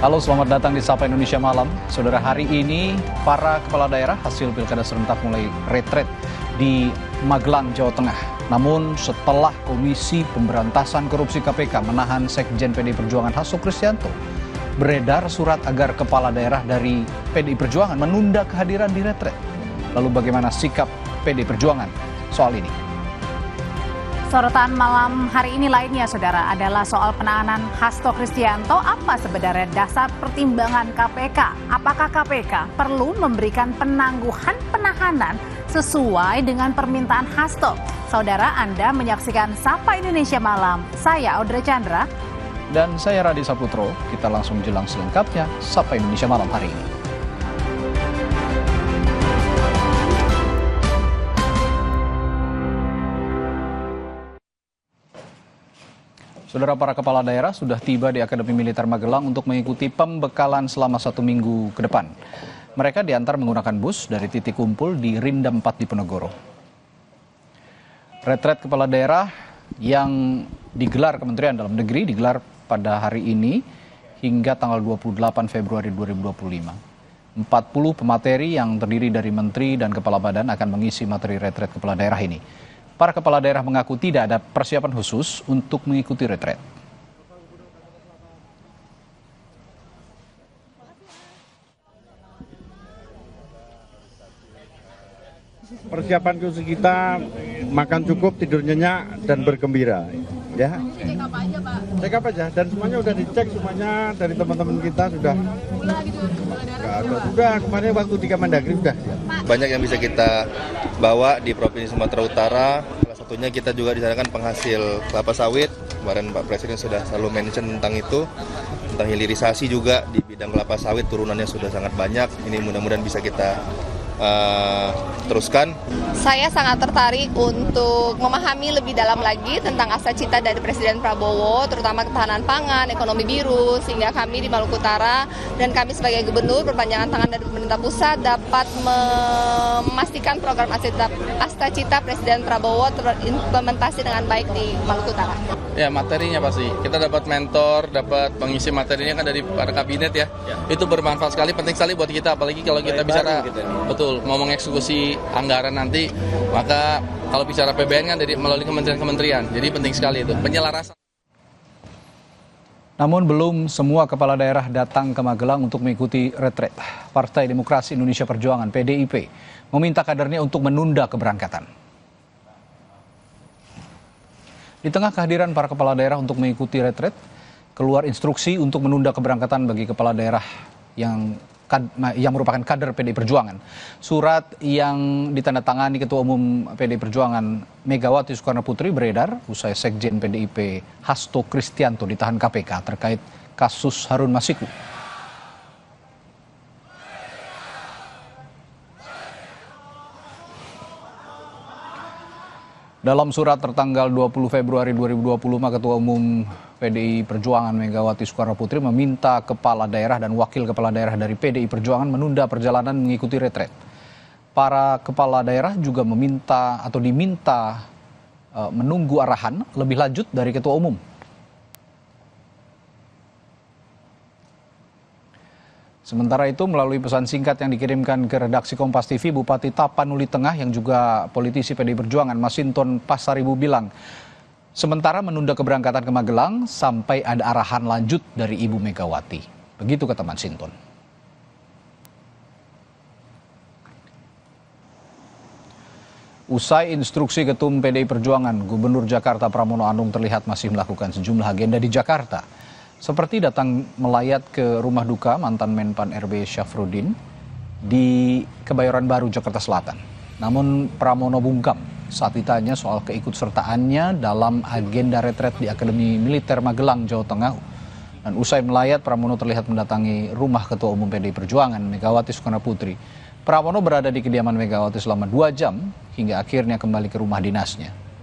Halo, selamat datang di Sapa Indonesia Malam. Saudara, hari ini para kepala daerah hasil pilkada serentak mulai retret di Magelang, Jawa Tengah. Namun setelah Komisi Pemberantasan Korupsi KPK menahan Sekjen PDI Perjuangan Hasto Kristianto, beredar surat agar kepala daerah dari PDI Perjuangan menunda kehadiran di retret. Lalu bagaimana sikap PDI Perjuangan soal ini? Sorotan malam hari ini lainnya, Saudara, adalah soal penahanan Hasto Kristianto. Apa sebenarnya dasar pertimbangan KPK? Apakah KPK perlu memberikan penangguhan penahanan sesuai dengan permintaan Hasto? Saudara, Anda menyaksikan Sapa Indonesia Malam. Saya Audrey Chandra. Dan saya Radi Saputro. Kita langsung jelang selengkapnya Sapa Indonesia Malam hari ini. Saudara, para kepala daerah sudah tiba di Akademi Militer Magelang untuk mengikuti pembekalan selama 1 minggu ke depan. Mereka diantar menggunakan bus dari titik kumpul di Rinda 4 di Ponorogo. Retret kepala daerah yang digelar Kementerian Dalam Negeri digelar pada hari ini hingga tanggal 28 Februari 2025. 40 pemateri yang terdiri dari menteri dan kepala badan akan mengisi materi retret kepala daerah ini. Para kepala daerah mengaku tidak ada persiapan khusus untuk mengikuti retret. Persiapan khusus kita makan cukup, tidur nyenyak, dan bergembira. Ya. Cek apa aja, Pak? Cek apa aja, dan semuanya udah dicek, semuanya dari teman-teman kita sudah. Gula gitu, gula darah Ada juga kemarin waktu di Kemendagri sudah. Banyak yang bisa kita bawa di Provinsi Sumatera Utara. Salah satunya kita juga disanakan penghasil kelapa sawit. Kemarin Pak Presiden sudah selalu mention tentang itu, tentang hilirisasi juga di bidang kelapa sawit turunannya sudah sangat banyak. Ini mudah-mudahan bisa kita teruskan. Saya sangat tertarik untuk memahami lebih dalam lagi tentang cita dari Presiden Prabowo, terutama ketahanan pangan, ekonomi biru, sehingga kami di Maluku Utara dan kami sebagai gubernur berpanjangan tangan dari pemerintah pusat dapat memastikan program cita Presiden Prabowo terimplementasi dengan baik di Maluku Utara. Ya, materinya pasti. Kita dapat mentor, dapat pengisi materinya kan dari para kabinet ya. Itu bermanfaat sekali, penting sekali buat kita, apalagi kalau kita bicara betul mau mengeksekusi anggaran nanti, maka kalau bicara PBN kan dari melalui kementerian-kementerian. Jadi penting sekali itu penyelarasan. Namun belum semua kepala daerah datang ke Magelang untuk mengikuti retret. Partai Demokrasi Indonesia Perjuangan (PDIP) meminta kadernya untuk menunda keberangkatan. Di tengah kehadiran para kepala daerah untuk mengikuti retret, keluar instruksi untuk menunda keberangkatan bagi kepala daerah yang merupakan kader PDI Perjuangan. Surat yang ditandatangani Ketua Umum PDI Perjuangan Megawati Soekarno Putri beredar usai Sekjen PDIP Hasto Kristianto ditahan KPK terkait kasus Harun Masiku. Dalam surat tertanggal 20 Februari 2020, Ketua Umum PDI Perjuangan Megawati Soekarno Putri meminta kepala daerah dan wakil kepala daerah dari PDI Perjuangan menunda perjalanan mengikuti retret. Para kepala daerah juga diminta menunggu arahan lebih lanjut dari Ketua Umum. Sementara itu, melalui pesan singkat yang dikirimkan ke redaksi Kompas TV, Bupati Tapanuli Tengah yang juga politisi PDI Perjuangan, Masinton Pasaribu bilang, sementara menunda keberangkatan ke Magelang sampai ada arahan lanjut dari Ibu Megawati. Begitu kata Masinton. Usai instruksi Ketum PDI Perjuangan, Gubernur Jakarta Pramono Anung terlihat masih melakukan sejumlah agenda di Jakarta. Seperti datang melayat ke rumah duka mantan Menpan RB Syafruddin di Kebayoran Baru, Jakarta Selatan. Namun Pramono bungkam saat ditanya soal keikutsertaannya dalam agenda retret di Akademi Militer Magelang, Jawa Tengah. Dan usai melayat, Pramono terlihat mendatangi rumah Ketua Umum PDI Perjuangan Megawati Soekarno Putri. Pramono berada di kediaman Megawati selama 2 jam hingga akhirnya kembali ke rumah dinasnya.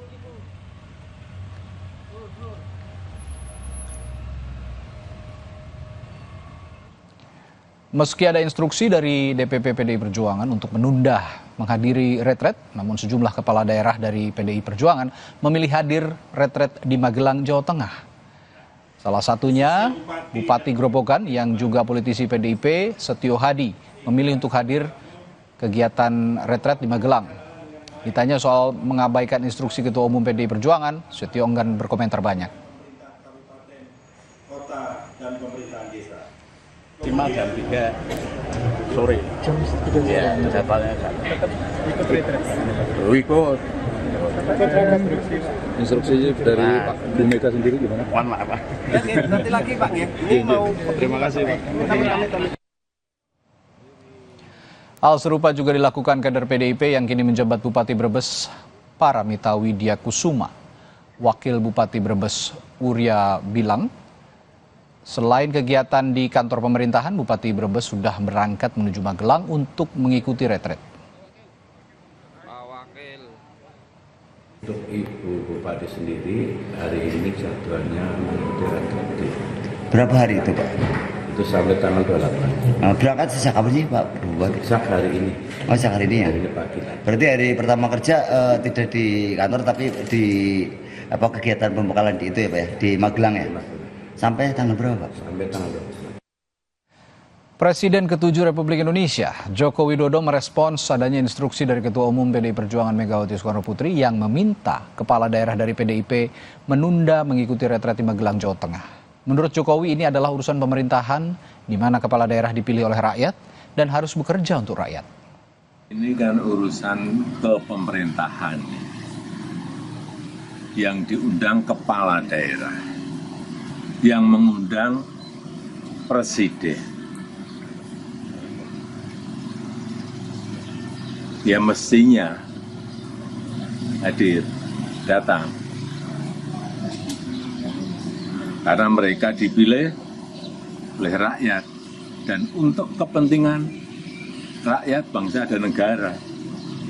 Meski ada instruksi dari DPP PDI Perjuangan untuk menunda menghadiri retret, namun sejumlah kepala daerah dari PDI Perjuangan memilih hadir retret di Magelang, Jawa Tengah. Salah satunya Bupati Grobogan yang juga politisi PDIP, Setio Hadi, memilih untuk hadir kegiatan retret di Magelang. Ditanya soal mengabaikan instruksi Ketua Umum PDI Perjuangan, Setio enggan berkomentar banyak. Maksimal jam 3 sore. Jam 3 sore? Ya, jadwalnya kan. Ikut retret? Ikut. Instruksi dari Pak Bu Mega sendiri gimana? Mohon maaf Pak. Nanti lagi Pak ya. Terima kasih Pak. Hal serupa juga dilakukan kader PDIP yang kini menjabat Bupati Brebes, Paramita Widya Kusuma. Wakil Bupati Brebes Urya bilang, selain kegiatan di kantor pemerintahan, Bupati Brebes sudah berangkat menuju Magelang untuk mengikuti retret. Untuk Ibu Bupati sendiri, hari ini jadwalnya mengikuti retret. Berapa hari itu Pak? Itu sampai tanggal 28. Berangkat sejak kapan sih Pak Bupati? Sejak hari ini. Oh sejak hari ini ya? Hari ini pagi. Berarti hari pertama kerja tidak di kantor tapi di kegiatan pembekalan di itu ya Pak ya? Di Magelang ya? Sampai tanggal berapa Pak? Sampai tanggal 28. Presiden ke-7 Republik Indonesia, Joko Widodo merespons adanya instruksi dari Ketua Umum PDI Perjuangan Megawati Soekarnoputri yang meminta kepala daerah dari PDIP menunda mengikuti retret di Magelang, Jawa Tengah. Menurut Jokowi ini adalah urusan pemerintahan di mana kepala daerah dipilih oleh rakyat dan harus bekerja untuk rakyat. Ini kan urusan kepemerintahan yang diundang kepala daerah, yang mengundang presiden. Ya mestinya hadir, datang. Karena mereka dipilih oleh rakyat dan untuk kepentingan rakyat, bangsa, dan negara,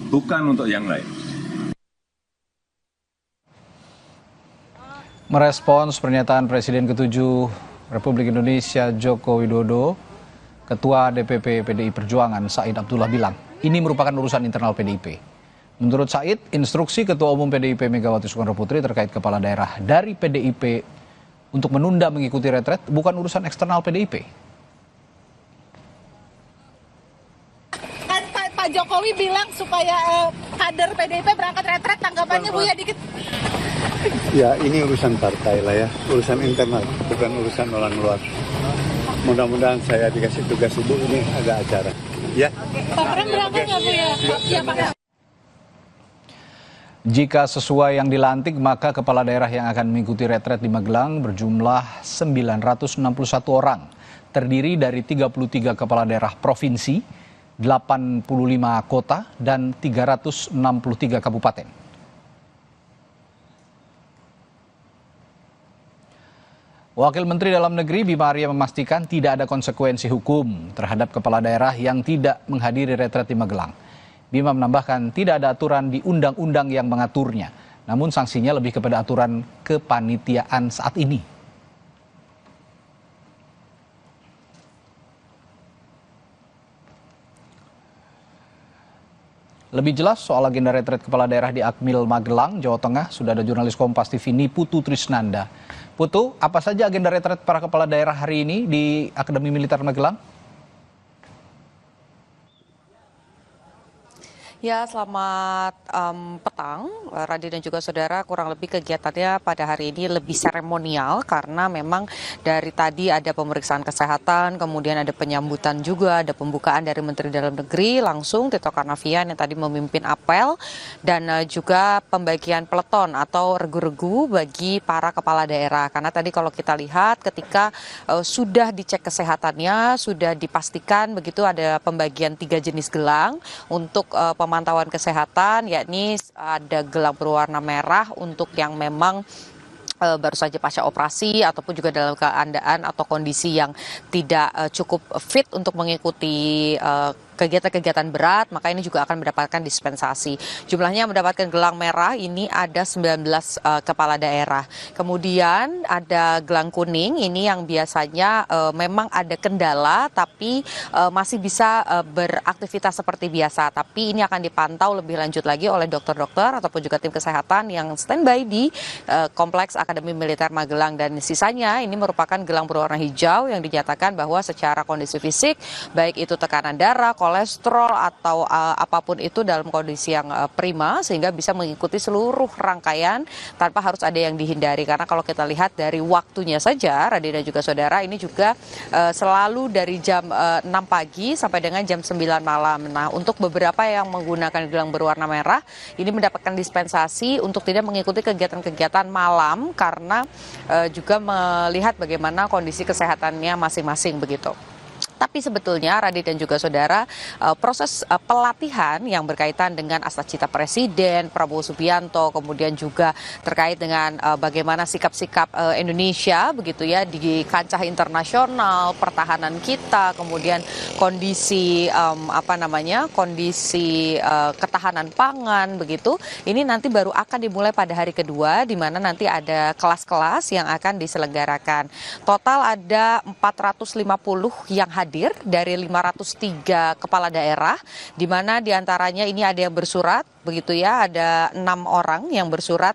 bukan untuk yang lain. Merespons pernyataan Presiden ke-7 Republik Indonesia Joko Widodo, Ketua DPP PDI Perjuangan Said Abdullah bilang, ini merupakan urusan internal PDIP. Menurut Said, instruksi Ketua Umum PDIP Megawati Soekarnoputri terkait kepala daerah dari PDIP untuk menunda mengikuti retret bukan urusan eksternal PDIP. Pak Jokowi bilang supaya kader PDIP berangkat retret, tanggapannya Bu ya dikit. Ya ini urusan partai lah ya, urusan internal, bukan urusan orang luar. Mudah-mudahan saya dikasih tugas Ibu ini ada acara. Ya. Pak Pram berangkat nggak Bu ya? Iya Pak. Jika sesuai yang dilantik, maka kepala daerah yang akan mengikuti retret di Magelang berjumlah 961 orang. Terdiri dari 33 kepala daerah provinsi, 85 kota, dan 363 kabupaten. Wakil Menteri Dalam Negeri Bima Arya memastikan tidak ada konsekuensi hukum terhadap kepala daerah yang tidak menghadiri retret di Magelang. Bima menambahkan tidak ada aturan di undang-undang yang mengaturnya, namun sanksinya lebih kepada aturan kepanitiaan saat ini. Lebih jelas soal agenda retret kepala daerah di Akmil Magelang, Jawa Tengah, sudah ada jurnalis Kompas TV Niputu Trisnanda. Putu, apa saja agenda retret para kepala daerah hari ini di Akademi Militer Magelang? Ya, selamat petang, Radi dan juga saudara. Kurang lebih kegiatannya pada hari ini lebih seremonial karena memang dari tadi ada pemeriksaan kesehatan, kemudian ada penyambutan juga, ada pembukaan dari Menteri Dalam Negeri langsung Tito Karnavian yang tadi memimpin apel dan juga pembagian peleton atau regu-regu bagi para kepala daerah. Karena tadi kalau kita lihat ketika sudah dicek kesehatannya, sudah dipastikan begitu ada pembagian 3 jenis gelang untuk pemantauan kesehatan, yakni ada gelang berwarna merah untuk yang memang baru saja pasca operasi ataupun juga dalam keadaan atau kondisi yang tidak cukup fit untuk mengikuti kegiatan-kegiatan berat, maka ini juga akan mendapatkan dispensasi. Jumlahnya yang mendapatkan gelang merah ini ada 19 kepala daerah. Kemudian ada gelang kuning, ini yang biasanya memang ada kendala tapi masih bisa beraktivitas seperti biasa. Tapi ini akan dipantau lebih lanjut lagi oleh dokter-dokter ataupun juga tim kesehatan yang standby di Kompleks Akademi Militer Magelang. Dan sisanya ini merupakan gelang berwarna hijau yang dinyatakan bahwa secara kondisi fisik, baik itu tekanan darah, kolesterol atau apapun itu dalam kondisi yang prima sehingga bisa mengikuti seluruh rangkaian tanpa harus ada yang dihindari. Karena kalau kita lihat dari waktunya saja, Radhi dan juga saudara, ini juga selalu dari jam 6 pagi sampai dengan jam 9 malam. Nah, untuk beberapa yang menggunakan gelang berwarna merah, ini mendapatkan dispensasi untuk tidak mengikuti kegiatan-kegiatan malam karena juga melihat bagaimana kondisi kesehatannya masing-masing begitu. Tapi sebetulnya Radhi dan juga saudara, proses pelatihan yang berkaitan dengan Astagita Presiden, Prabowo Subianto, kemudian juga terkait dengan bagaimana sikap-sikap Indonesia begitu ya di kancah internasional, pertahanan kita, kemudian kondisi kondisi ketahanan pangan begitu. Ini nanti baru akan dimulai pada hari kedua, di mana nanti ada kelas-kelas yang akan diselenggarakan. Total ada 450 yang hadir dari 503 kepala daerah, di mana diantaranya ini ada yang bersurat, begitu ya, ada 6 orang yang bersurat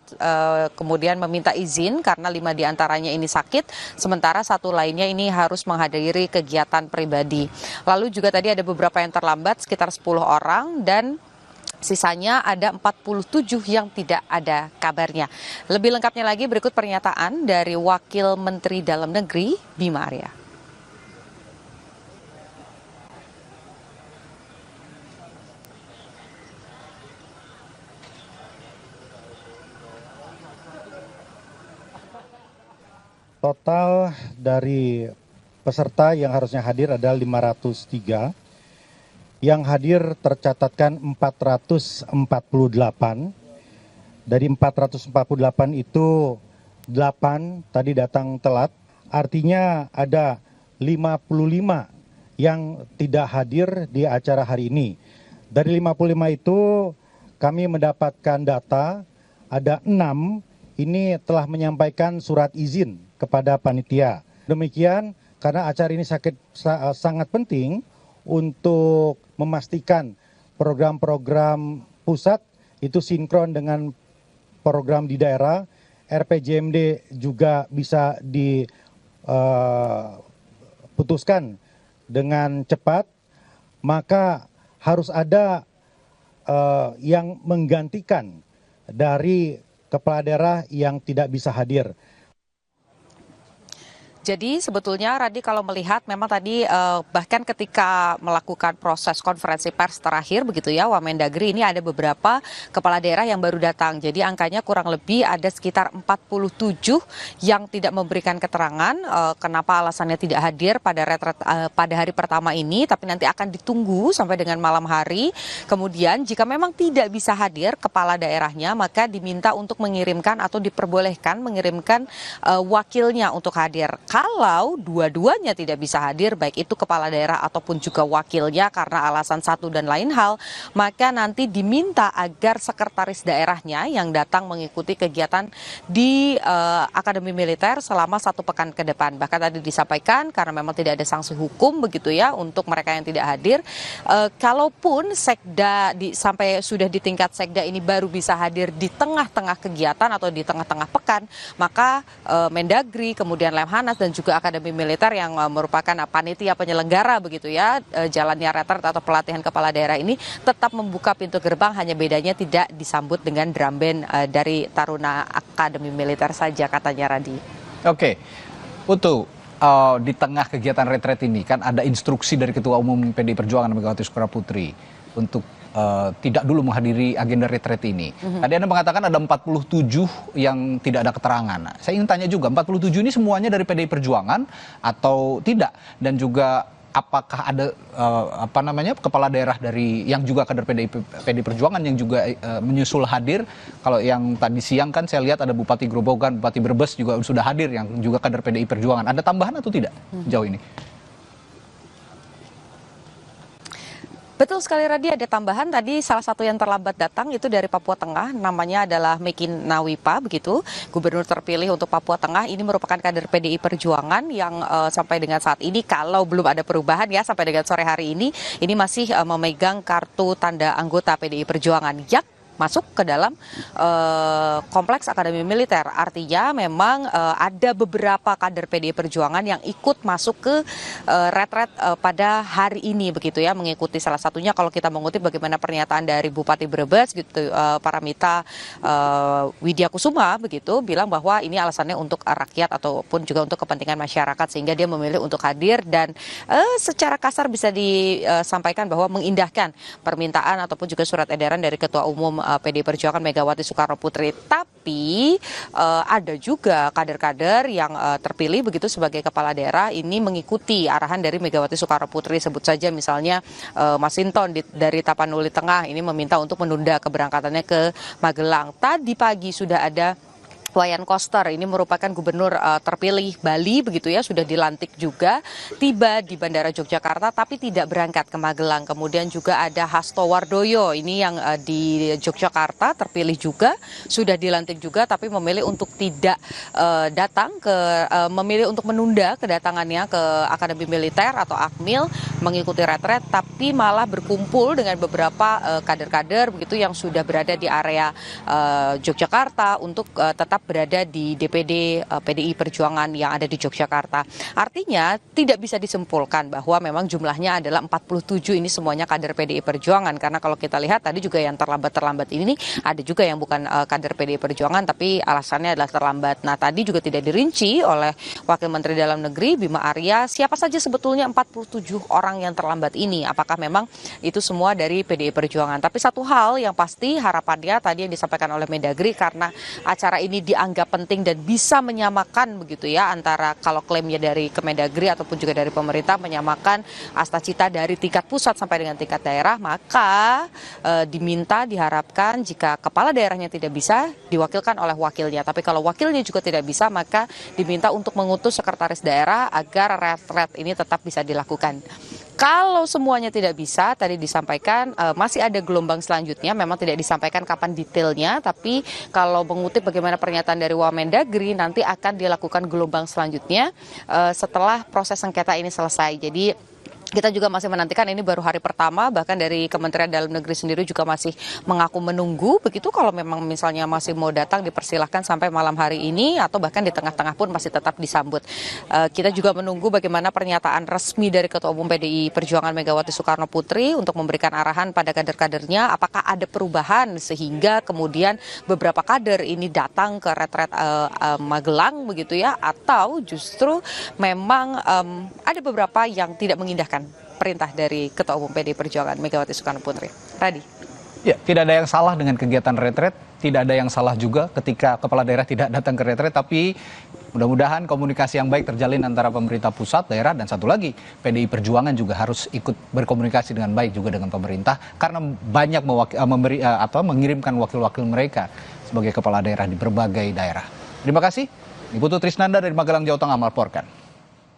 kemudian meminta izin karena 5 diantaranya ini sakit, sementara 1 lainnya ini harus menghadiri kegiatan pribadi. Lalu juga tadi ada beberapa yang terlambat, sekitar 10 orang, dan sisanya ada 47 yang tidak ada kabarnya. Lebih lengkapnya lagi berikut pernyataan dari Wakil Menteri Dalam Negeri Bima Arya. Total dari peserta yang harusnya hadir adalah 503. Yang hadir tercatatkan 448. Dari 448 itu 8 tadi datang telat. Artinya ada 55 yang tidak hadir di acara hari ini. Dari 55 itu kami mendapatkan data ada 6 ini telah menyampaikan surat izin kepada panitia. Demikian karena acara ini sangat penting untuk memastikan program-program pusat itu sinkron dengan program di daerah, RPJMD juga bisa diputuskan dengan cepat, maka harus ada yang menggantikan dari kepala daerah yang tidak bisa hadir. Jadi sebetulnya Radhi kalau melihat memang tadi bahkan ketika melakukan proses konferensi pers terakhir begitu ya, Wamendagri ini ada beberapa kepala daerah yang baru datang. Jadi angkanya kurang lebih ada sekitar 47 yang tidak memberikan keterangan kenapa alasannya tidak hadir pada retret pada hari pertama ini, tapi nanti akan ditunggu sampai dengan malam hari. Kemudian jika memang tidak bisa hadir kepala daerahnya, maka diminta untuk mengirimkan atau diperbolehkan mengirimkan wakilnya untuk hadir. Kalau dua-duanya tidak bisa hadir, baik itu kepala daerah ataupun juga wakilnya karena alasan satu dan lain hal, maka nanti diminta agar sekretaris daerahnya yang datang mengikuti kegiatan di Akademi Militer selama 1 pekan ke depan. Bahkan tadi disampaikan karena memang tidak ada sanksi hukum begitu ya untuk mereka yang tidak hadir. Kalaupun sekda sampai sudah di tingkat sekda ini baru bisa hadir di tengah-tengah kegiatan atau di tengah-tengah pekan, maka Mendagri, kemudian Lemhanas dan juga Akademi Militer yang merupakan panitia penyelenggara begitu ya jalannya retret atau pelatihan kepala daerah ini tetap membuka pintu gerbang, hanya bedanya tidak disambut dengan drum band dari Taruna Akademi Militer saja katanya Radhi. Oke, Putu, di tengah kegiatan retret ini kan ada instruksi dari Ketua Umum PDI Perjuangan Megawati Soekarnoputri untuk tidak dulu menghadiri agenda retret ini. Tadi Anda mengatakan ada 47 yang tidak ada keterangan. Nah, saya ingin tanya juga, 47 ini semuanya dari PDI Perjuangan atau tidak? Dan juga apakah ada kepala daerah dari yang juga kader PDI Perjuangan yang juga menyusul hadir? Kalau yang tadi siang kan saya lihat ada Bupati Grobogan, Bupati Brebes juga sudah hadir yang juga kader PDI Perjuangan. Ada tambahan atau tidak jauh ini? Betul sekali Radi, ada tambahan tadi salah satu yang terlambat datang itu dari Papua Tengah, namanya adalah Mekin Nawipa begitu, gubernur terpilih untuk Papua Tengah. Ini merupakan kader PDI Perjuangan yang sampai dengan saat ini kalau belum ada perubahan ya sampai dengan sore hari ini masih memegang kartu tanda anggota PDI Perjuangan yang masuk ke dalam kompleks Akademi Militer. Artinya memang ada beberapa kader PDI Perjuangan yang ikut masuk ke retret pada hari ini begitu ya, mengikuti salah satunya kalau kita mengutip bagaimana pernyataan dari Bupati Brebes gitu, Paramita Widya Kusuma begitu, bilang bahwa ini alasannya untuk rakyat ataupun juga untuk kepentingan masyarakat sehingga dia memilih untuk hadir dan secara kasar bisa disampaikan bahwa mengindahkan permintaan ataupun juga surat edaran dari Ketua Umum PDI Perjuangan Megawati Soekarno Putri. Tapi ada juga kader-kader yang terpilih begitu sebagai kepala daerah ini mengikuti arahan dari Megawati Soekarno Putri. Sebut saja misalnya Mas Hinton dari Tapanuli Tengah ini meminta untuk menunda keberangkatannya ke Magelang. Tadi pagi sudah ada Wayan Koster, ini merupakan gubernur terpilih Bali begitu ya, sudah dilantik juga, tiba di Bandara Yogyakarta tapi tidak berangkat ke Magelang. Kemudian juga ada Hasto Wardoyo, ini yang di Yogyakarta terpilih juga, sudah dilantik juga tapi memilih untuk tidak datang memilih untuk menunda kedatangannya ke Akademi Militer atau Akmil mengikuti retret, tapi malah berkumpul dengan beberapa kader-kader begitu yang sudah berada di area Yogyakarta untuk tetap berada di DPD PDI Perjuangan yang ada di Yogyakarta. Artinya tidak bisa disimpulkan bahwa memang jumlahnya adalah 47 ini semuanya kader PDI Perjuangan, karena kalau kita lihat tadi juga yang terlambat ini ada juga yang bukan kader PDI Perjuangan tapi alasannya adalah terlambat. Nah tadi juga tidak dirinci oleh Wakil Menteri Dalam Negeri Bima Arya siapa saja sebetulnya 47 orang yang terlambat ini, apakah memang itu semua dari PDI Perjuangan. Tapi satu hal yang pasti harapannya tadi yang disampaikan oleh Mendagri, karena acara ini dianggap penting dan bisa menyamakan begitu ya antara kalau klaimnya dari Kemendagri ataupun juga dari pemerintah menyamakan asta cita dari tingkat pusat sampai dengan tingkat daerah, maka diharapkan jika kepala daerahnya tidak bisa diwakilkan oleh wakilnya, tapi kalau wakilnya juga tidak bisa maka diminta untuk mengutus sekretaris daerah agar retret ini tetap bisa dilakukan. Kalau semuanya tidak bisa, tadi disampaikan masih ada gelombang selanjutnya, memang tidak disampaikan kapan detailnya, tapi kalau mengutip bagaimana pernyataan dari Wamendagri, nanti akan dilakukan gelombang selanjutnya setelah proses sengketa ini selesai. Jadi kita juga masih menantikan, ini baru hari pertama, bahkan dari Kementerian Dalam Negeri sendiri juga masih mengaku menunggu begitu, kalau memang misalnya masih mau datang dipersilahkan sampai malam hari ini atau bahkan di tengah-tengah pun masih tetap disambut. Kita juga menunggu bagaimana pernyataan resmi dari Ketua Umum PDI Perjuangan Megawati Soekarno Putri untuk memberikan arahan pada kader-kadernya apakah ada perubahan sehingga kemudian beberapa kader ini datang ke retret Magelang begitu ya, atau justru memang ada beberapa yang tidak mengindahkan perintah dari Ketua Umum PDI Perjuangan Megawati Soekarno Putri. Radi. Ya, tidak ada yang salah dengan kegiatan retret, tidak ada yang salah juga ketika kepala daerah tidak datang ke retret, tapi mudah-mudahan komunikasi yang baik terjalin antara pemerintah pusat, daerah, dan satu lagi PDI Perjuangan juga harus ikut berkomunikasi dengan baik juga dengan pemerintah, karena banyak mengirimkan wakil-wakil mereka sebagai kepala daerah di berbagai daerah. Terima kasih. Ibu Trisnanda dari Magelang, Jawa Tengah melaporkan.